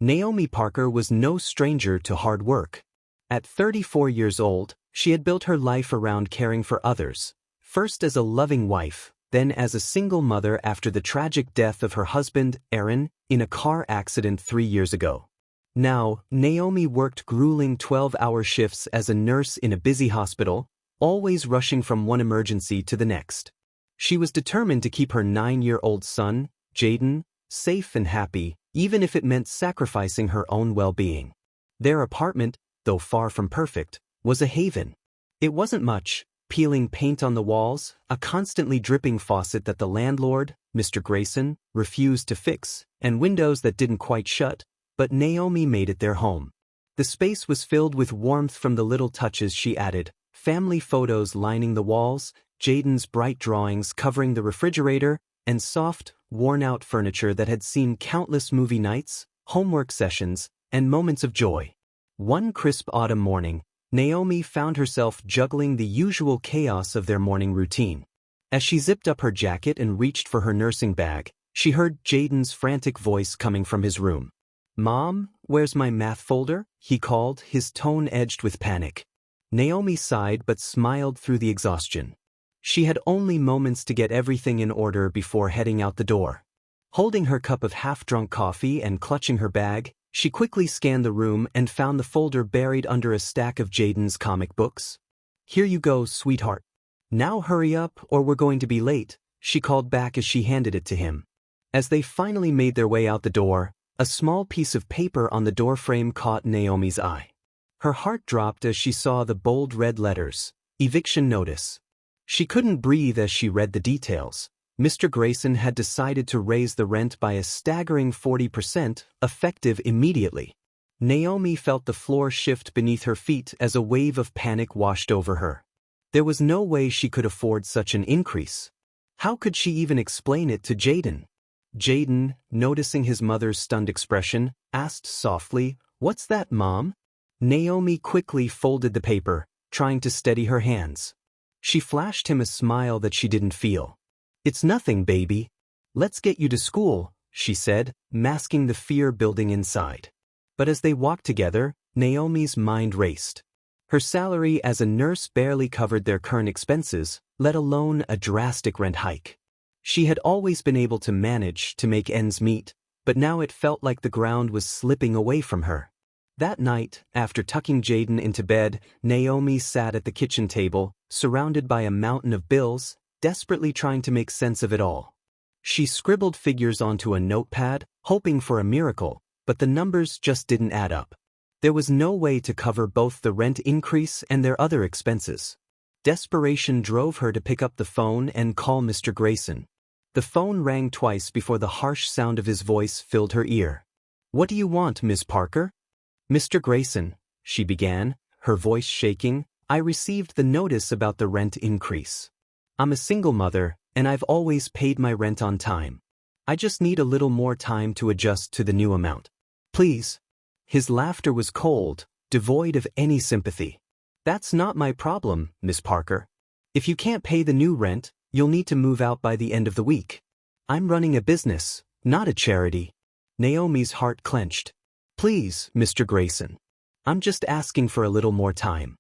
Naomi Parker was no stranger to hard work. At 34 years old, she had built her life around caring for others, first as a loving wife, then as a single mother after the tragic death of her husband, Aaron, in a car accident 3 years ago. Now, Naomi worked grueling 12-hour shifts as a nurse in a busy hospital, always rushing from one emergency to the next. She was determined to keep her 9-year-old son, Jayden, safe and happy, even if it meant sacrificing her own well-being. Their apartment, though far from perfect, was a haven. It wasn't much: peeling paint on the walls, a constantly dripping faucet that the landlord, Mr. Grayson, refused to fix, and windows that didn't quite shut, but Naomi made it their home. The space was filled with warmth from the little touches she added: family photos lining the walls, Jayden's bright drawings covering the refrigerator, and soft, worn-out furniture that had seen countless movie nights, homework sessions, and moments of joy. One crisp autumn morning, Naomi found herself juggling the usual chaos of their morning routine. As she zipped up her jacket and reached for her nursing bag, she heard Jayden's frantic voice coming from his room. "Mom, where's my math folder?" he called, his tone edged with panic. Naomi sighed but smiled through the exhaustion. She had only moments to get everything in order before heading out the door. Holding her cup of half-drunk coffee and clutching her bag, she quickly scanned the room and found the folder buried under a stack of Jayden's comic books. "Here you go, sweetheart. Now hurry up or we're going to be late," she called back as she handed it to him. As they finally made their way out the door, a small piece of paper on the doorframe caught Naomi's eye. Her heart dropped as she saw the bold red letters: eviction notice. She couldn't breathe as she read the details. Mr. Grayson had decided to raise the rent by a staggering 40%, effective immediately. Naomi felt the floor shift beneath her feet as a wave of panic washed over her. There was no way she could afford such an increase. How could she even explain it to Jayden? Jayden, noticing his mother's stunned expression, asked softly, "What's that, Mom?" Naomi quickly folded the paper, trying to steady her hands. She flashed him a smile that she didn't feel. "It's nothing, baby. Let's get you to school," she said, masking the fear building inside. But as they walked together, Naomi's mind raced. Her salary as a nurse barely covered their current expenses, let alone a drastic rent hike. She had always been able to manage to make ends meet, but now it felt like the ground was slipping away from her. That night, after tucking Jayden into bed, Naomi sat at the kitchen table, surrounded by a mountain of bills, desperately trying to make sense of it all. She scribbled figures onto a notepad, hoping for a miracle, but the numbers just didn't add up. There was no way to cover both the rent increase and their other expenses. Desperation drove her to pick up the phone and call Mr. Grayson. The phone rang twice before the harsh sound of his voice filled her ear. "What do you want, Miss Parker?" "Mr. Grayson," she began, her voice shaking, "I received the notice about the rent increase. I'm a single mother, and I've always paid my rent on time. I just need a little more time to adjust to the new amount. Please." His laughter was cold, devoid of any sympathy. "That's not my problem, Miss Parker. If you can't pay the new rent, you'll need to move out by the end of the week. I'm running a business, not a charity." Naomi's heart clenched. "Please, Mr. Grayson. I'm just asking for a little more time.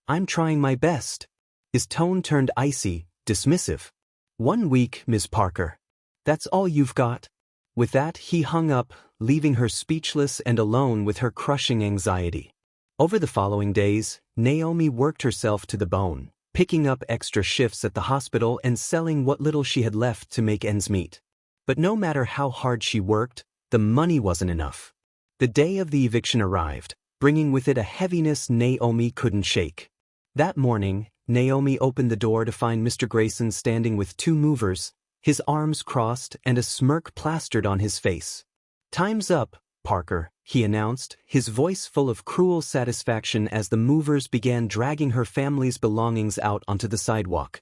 I'm trying my best." His tone turned icy, dismissive. "1 week, Miss Parker. That's all you've got?" With that, he hung up, leaving her speechless and alone with her crushing anxiety. Over the following days, Naomi worked herself to the bone, picking up extra shifts at the hospital and selling what little she had left to make ends meet. But no matter how hard she worked, the money wasn't enough. The day of the eviction arrived, bringing with it a heaviness Naomi couldn't shake. That morning, Naomi opened the door to find Mr. Grayson standing with 2 movers, his arms crossed and a smirk plastered on his face. "Time's up, Parker," he announced, his voice full of cruel satisfaction as the movers began dragging her family's belongings out onto the sidewalk.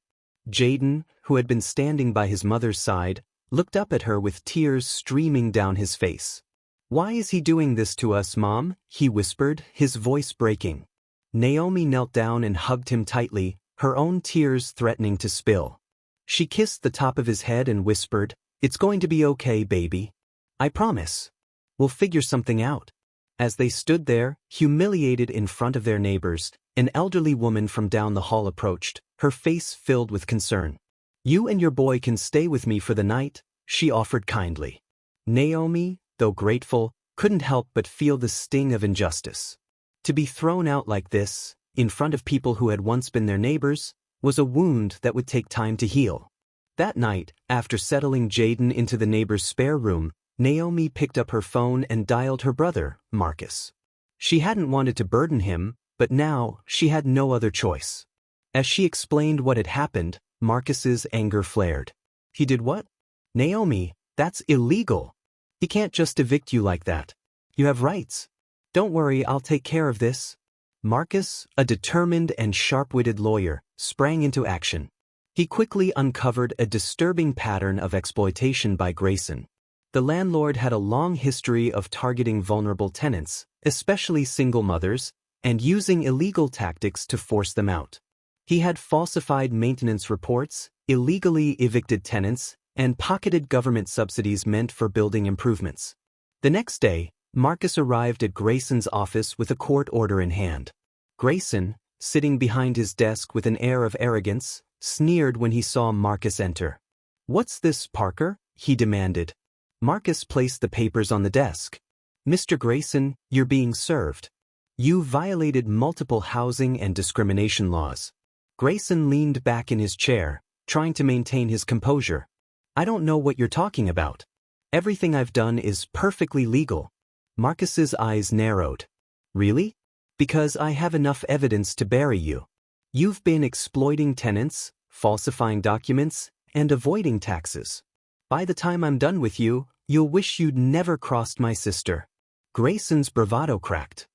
Jayden, who had been standing by his mother's side, looked up at her with tears streaming down his face. "Why is he doing this to us, Mom?" he whispered, his voice breaking. Naomi knelt down and hugged him tightly, her own tears threatening to spill. She kissed the top of his head and whispered, "It's going to be okay, baby. I promise." We'll figure something out. As they stood there, humiliated in front of their neighbors, an elderly woman from down the hall approached, her face filled with concern. "You and your boy can stay with me for the night," she offered kindly. Naomi, though grateful, couldn't help but feel the sting of injustice. To be thrown out like this, in front of people who had once been their neighbors, was a wound that would take time to heal. That night, after settling Jayden into the neighbor's spare room, Naomi picked up her phone and dialed her brother, Marcus. She hadn't wanted to burden him, but now she had no other choice. As she explained what had happened, Marcus's anger flared. "He did what? Naomi, that's illegal. He can't just evict you like that. You have rights. Don't worry, I'll take care of this." Marcus, a determined and sharp-witted lawyer, sprang into action. He quickly uncovered a disturbing pattern of exploitation by Grayson. The landlord had a long history of targeting vulnerable tenants, especially single mothers, and using illegal tactics to force them out. He had falsified maintenance reports, illegally evicted tenants, and pocketed government subsidies meant for building improvements. The next day, Marcus arrived at Grayson's office with a court order in hand. Grayson, sitting behind his desk with an air of arrogance, sneered when he saw Marcus enter. "What's this, Parker?" he demanded. Marcus placed the papers on the desk. "Mr. Grayson, you're being served. You violated multiple housing and discrimination laws." Grayson leaned back in his chair, trying to maintain his composure. "I don't know what you're talking about. Everything I've done is perfectly legal." Marcus's eyes narrowed. "Really? Because I have enough evidence to bury you. You've been exploiting tenants, falsifying documents, and avoiding taxes. By the time I'm done with you, you'll wish you'd never crossed my sister." Grayson's bravado cracked.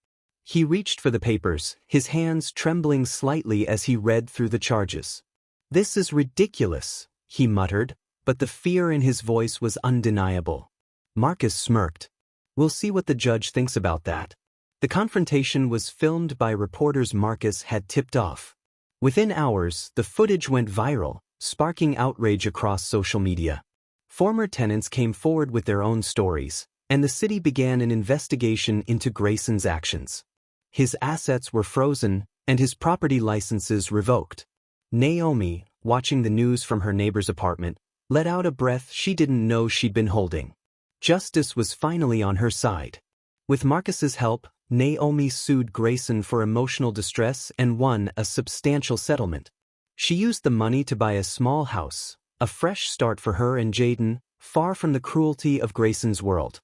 He reached for the papers, his hands trembling slightly as he read through the charges. "This is ridiculous," he muttered, but the fear in his voice was undeniable. Marcus smirked. "We'll see what the judge thinks about that." The confrontation was filmed by reporters Marcus had tipped off. Within hours, the footage went viral, sparking outrage across social media. Former tenants came forward with their own stories, and the city began an investigation into Grayson's actions. His assets were frozen, and his property licenses revoked. Naomi, watching the news from her neighbor's apartment, let out a breath she didn't know she'd been holding. Justice was finally on her side. With Marcus's help, Naomi sued Grayson for emotional distress and won a substantial settlement. She used the money to buy a small house, a fresh start for her and Jayden, far from the cruelty of Grayson's world.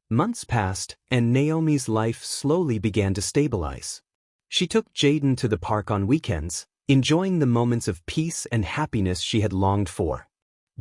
Months passed, and Naomi's life slowly began to stabilize. She took Jayden to the park on weekends, enjoying the moments of peace and happiness she had longed for.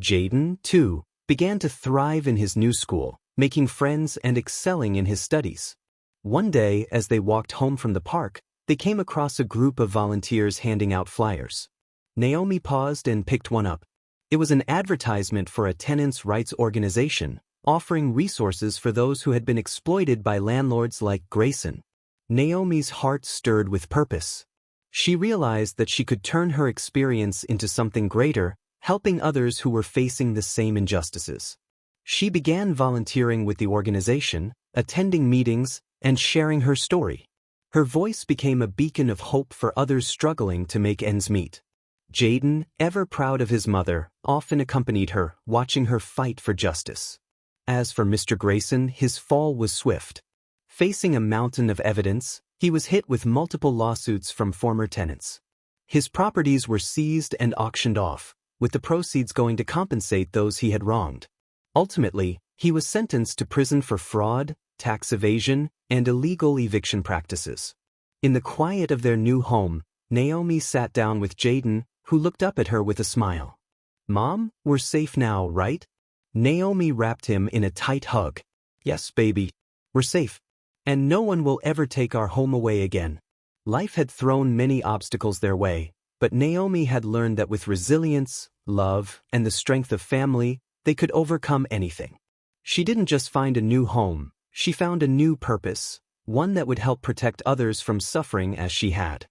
Jayden, too, began to thrive in his new school, making friends and excelling in his studies. One day, as they walked home from the park, they came across a group of volunteers handing out flyers. Naomi paused and picked one up. It was an advertisement for a tenants' rights organization, offering resources for those who had been exploited by landlords like Grayson. Naomi's heart stirred with purpose. She realized that she could turn her experience into something greater, helping others who were facing the same injustices. She began volunteering with the organization, attending meetings, and sharing her story. Her voice became a beacon of hope for others struggling to make ends meet. Jayden, ever proud of his mother, often accompanied her, watching her fight for justice. As for Mr. Grayson, his fall was swift. Facing a mountain of evidence, he was hit with multiple lawsuits from former tenants. His properties were seized and auctioned off, with the proceeds going to compensate those he had wronged. Ultimately, he was sentenced to prison for fraud, tax evasion, and illegal eviction practices. In the quiet of their new home, Naomi sat down with Jayden, who looked up at her with a smile. "Mom, we're safe now, right?" Naomi wrapped him in a tight hug. "Yes, baby. We're safe. And no one will ever take our home away again." Life had thrown many obstacles their way, but Naomi had learned that with resilience, love, and the strength of family, they could overcome anything. She didn't just find a new home, she found a new purpose, one that would help protect others from suffering as she had.